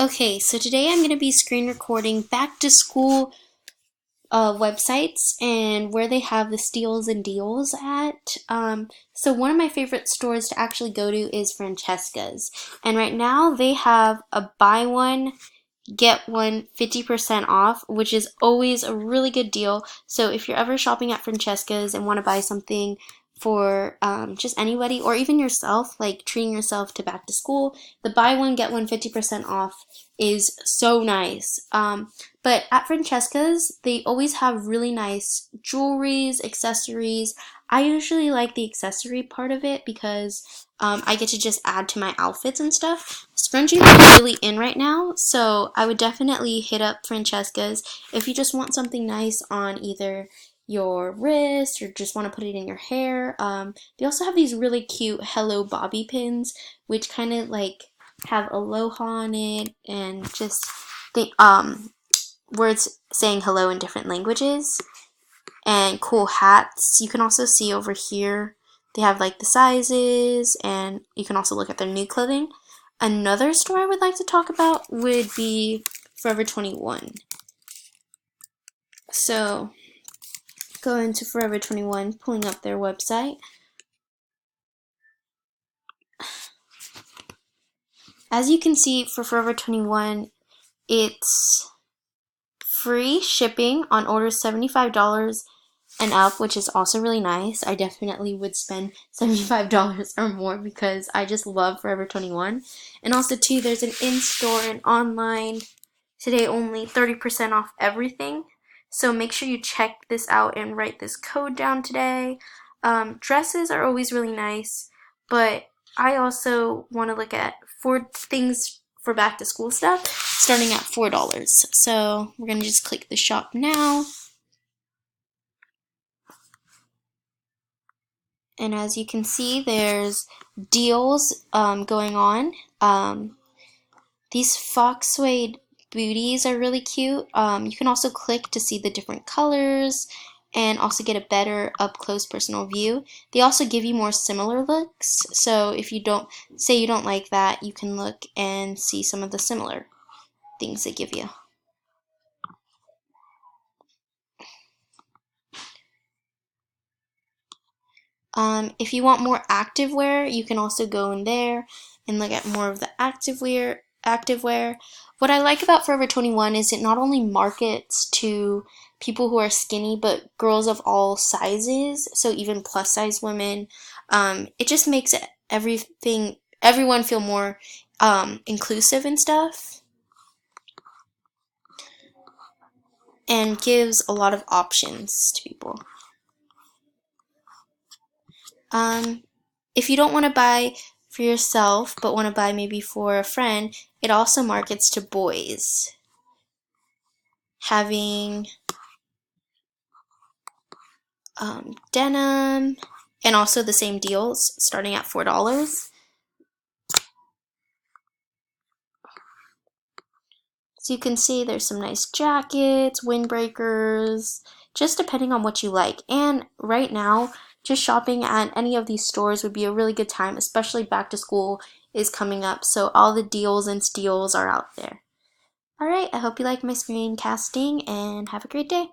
Okay, so today I'm going to be screen recording back to school websites and where they have the steals and deals at. So one of my favorite stores to actually go to is Francesca's. And right now they have a buy one, get one 50% off, which is always a really good deal. So if you're ever shopping at Francesca's and want to buy something for just anybody or even yourself, like treating yourself to back to school, the buy one get one 50% off is so nice. But at Francesca's, they always have really nice jewelries, accessories. I usually like the accessory part of it because I get to just add to my outfits and stuff. Scrunchies are really in right now, so I would definitely hit up Francesca's if you just want something nice on either your wrist or just want to put it in your hair. They also have these really cute Hello Bobby pins, which kind of like have aloha on it and just the words saying hello in different languages, and cool hats. You can also see over here they have like the sizes, and you can also look at their new clothing. Another store I would like to talk about would be Forever 21. So going to Forever 21, pulling up their website. As you can see, for Forever 21, it's free shipping on orders $75 and up, which is also really nice. I definitely would spend $75 or more because I just love Forever 21. And also too, there's an in-store and online today only 30% off everything. So make sure you check this out and write this code down today. Dresses are always really nice, but I also want to look at four things for back to school stuff starting at $4. So we're going to just click the shop now. And as you can see, there's deals going on. These fox suede booties are really cute. You can also click to see the different colors and also get a better up-close personal view. They also give you more similar looks, so if you don't say you don't like that, you can look and see some of the similar things they give you. If you want more activewear, you can also go in there and look at more of the activewear. What I like about Forever 21 is it not only markets to people who are skinny, but girls of all sizes, so even plus size women. It just makes everyone feel more inclusive and stuff, and gives a lot of options to people. If you don't want to buy for yourself, but want to buy maybe for a friend, it also markets to boys. Having denim, and also the same deals starting at $4. So you can see there's some nice jackets, windbreakers, just depending on what you like. And right now, just shopping at any of these stores would be a really good time, especially back to school is coming up. So all the deals and steals are out there. Alright, I hope you like my screencasting and have a great day.